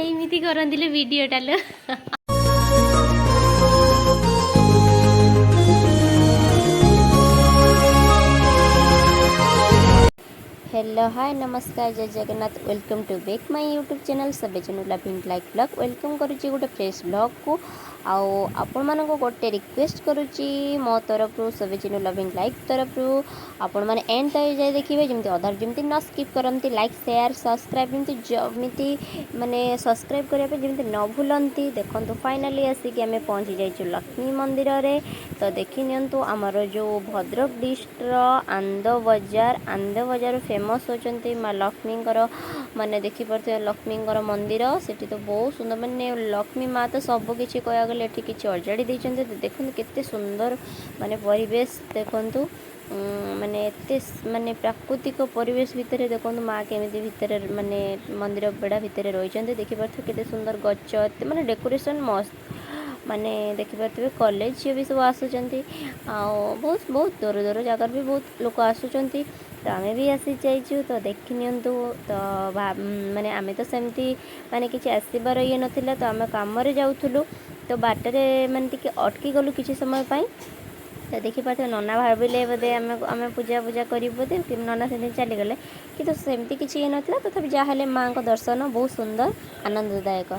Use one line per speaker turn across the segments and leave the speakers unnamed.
ଏମିତି କରନ୍ତି ଭିଡ଼ିଓଟା लो। Hello hi नमस्कार जय Jagannath welcome to back my YouTube channel सबे channel loving like blog welcome करुच्ची गोटे फ्रेश ब्लॉग को आपण मानक गोटे रिक्वेस्ट करुच्ची मो तरफ सबे चैनल लविंग लाइक तरफ आपण मैंने एंड तक जाए देखिए जमी अधार जमी न स्किप करती लाइक शेयर सब्सक्राइब जमी माने सब्सक्राइब करने जमी न भूलती देखो फाइनाली आसिक आम पहुँची जाइए लक्ष्मी मंदिर रे तो देखी नियंतु आमर जो भद्रक डिस्ट्रिक्ट आंद बजार फेमस होचंती माँ लक्ष्मी माने देखी पारे लक्ष्मी मंदिर सेठी तो बहुत सुंदर माने लक्ष्मी माँ तो सबकि कह गले किसी अजाड़ी देते देखते केते सुंदर माने परिवेश देखु माने एते माने प्राकृतिक परिवेश भितर देखो माँ केमी भितर माने मंदिर बेड़ा भितर रही देखी पारे केते सुंदर गच माने डेकोरेशन मस्त माने देखी पारे कॉलेज झील भी सब आसुँच बहुत बहुत दूर दूर जगार भी बहुत लोक आसुँच तो आमे भी आसी जाइछु तो देखी नियंतु तो माने आमे तो सेमती माने किसी आसबार ये नथिला तो आमे काम रे जाउथुलु तो बाटरे माने टिके अटकी गलु किसी समय पाई तो देखी पारे नना भाविले बोधे आमे पूजा पूजा करी बोधे कि नना से चली गले कि तो सेमती किसी ये नथिला तथापि जाहले माँ को दर्शन बहुत सुंदर आनंददायक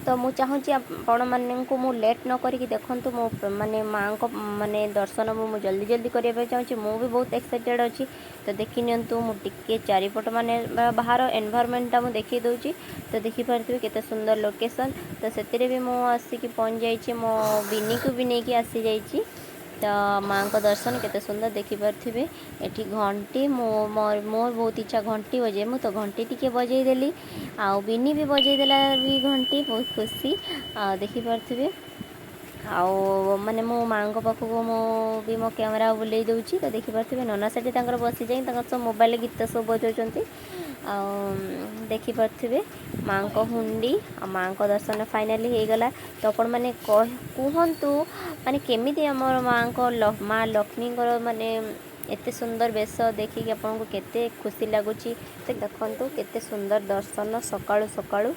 तो मु चाहूँगी आपण मानू मु लेट न करी देखूँ मो माने माँ को माने दर्शन मु जल्दी जल्दी करने चाहूँगी मु भी बहुत एक्साइटेड अच्छी तो देखी नियंतु मु टिके चारिपट माने बाहर एनवायरनमेंटा मु देखी दूची तो देखी पारे केते सुंदर लोकेशन तो से भी मु आसिक पहुँच जाइए मो बिनी को भी नहीं आसी जाइए तो माँ को दर्शन केते सुंदर देखी पारे एठी घंटी मोर बहुत इच्छा घंटी बजे मु तो घंटी टिके बजेदेली आउ बिनी भी बजेदेला भी घंटी बहुत खुशी देखी पारे आउ माने मो माँ पाखक मो भी मो कैमरा बुले दूची तो देखी पारे नना सेठी बसी जाए सब मोबाइल गीत सब बजाउछंती देखी पारे माँ को हुंडी आ माँ को दर्शन फाइनाली हो गला तो अपन मैंने कहतु माने केमिति हमर माँ को माँ लक्ष्मी माने एते सुंदर वेश देखिए आपन को केते खुशी लगुच तो देखंतु केते सुंदर दर्शन सकाळु सकाळु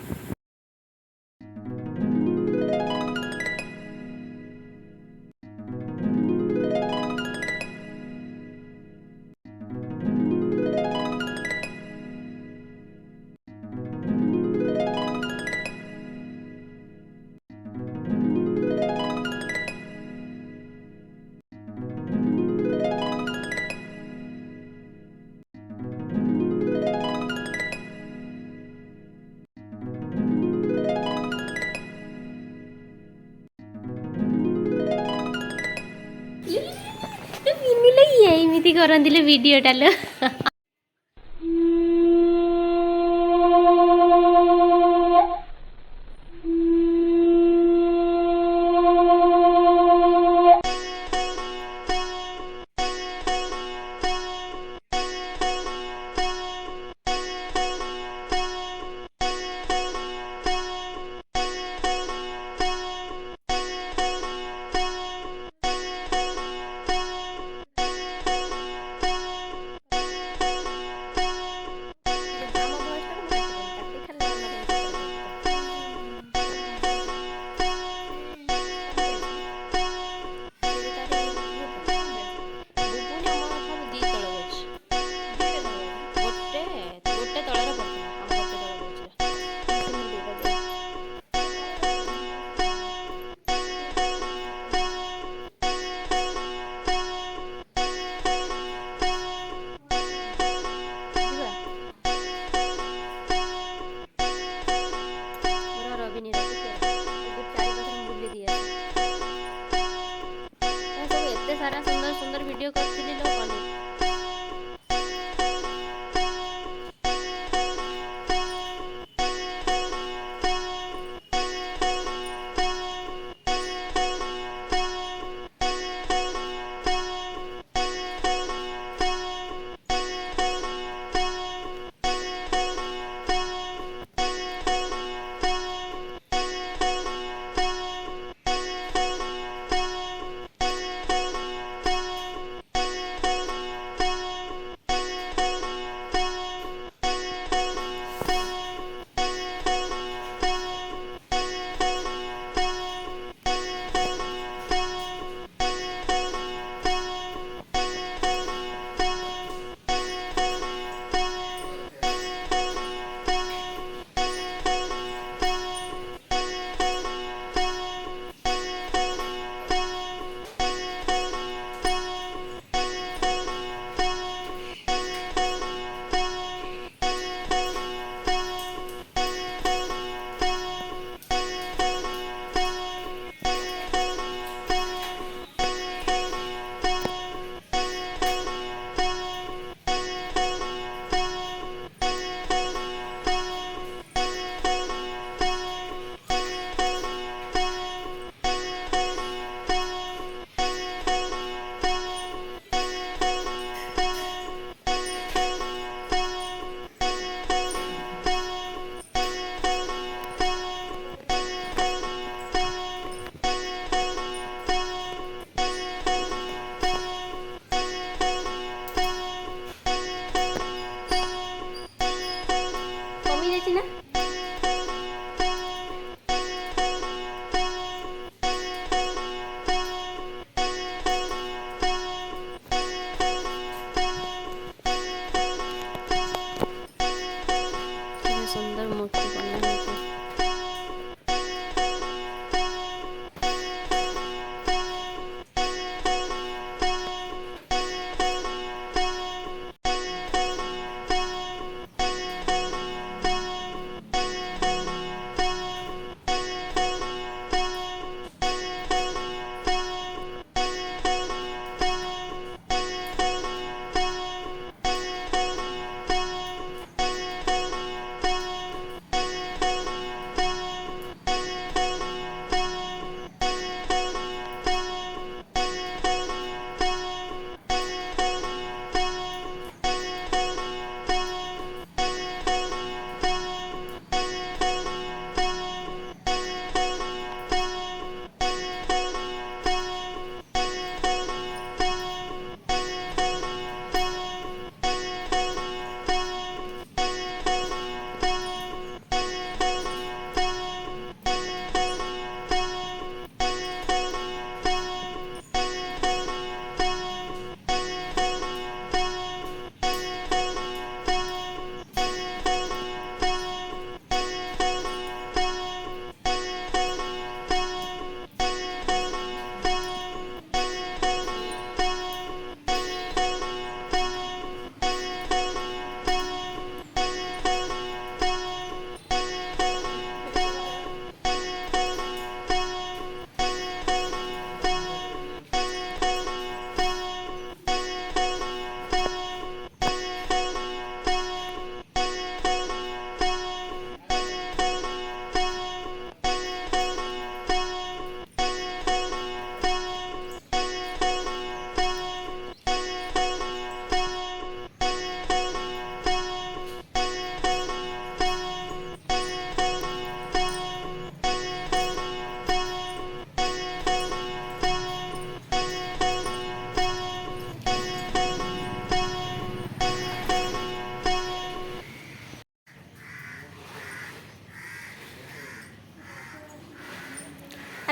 ଏମିତି କରନ୍ତି ଭିଡ଼ିଓଟା लो।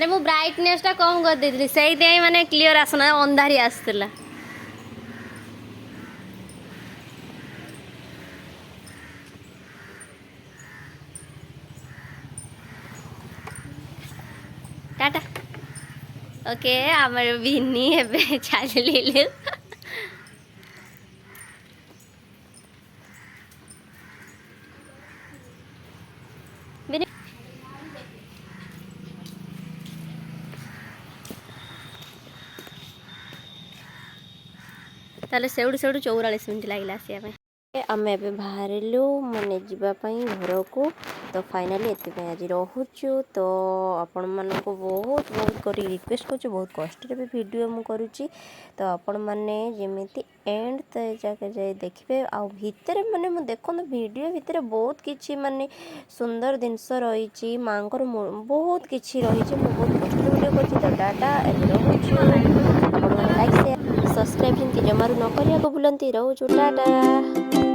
अरे मु ब्राइटनेस टा कम कर देली सेई माने क्लियर आसना अंधारी आसला। टाटा ओके आमर बिन्नी एबे चलिलु ताले सेउडू सेउडू 44 मिनिट लागला आसिया आम ए बाहरिलु माने जीवाई घर को तो फाइनाली एत आज रोचु तो आपण मानक बहुत बहुत कर रिक्वेस्ट कर बहुत कष्ट भी वीडियो मु करुच्ची तो आपण मैंने जमी एंड जगह जाए देखिए आउ भितर माने मु देखो वीडियो भितर बहुत किछि माने सुंदर जिनस रही माँ बहुत किछि रही बहुत कष्ट वीडियो कर तो डाटा रोचु लाइक शेयर सब्सक्राइब जमारू न करिया को भूलती रोचु टाटा।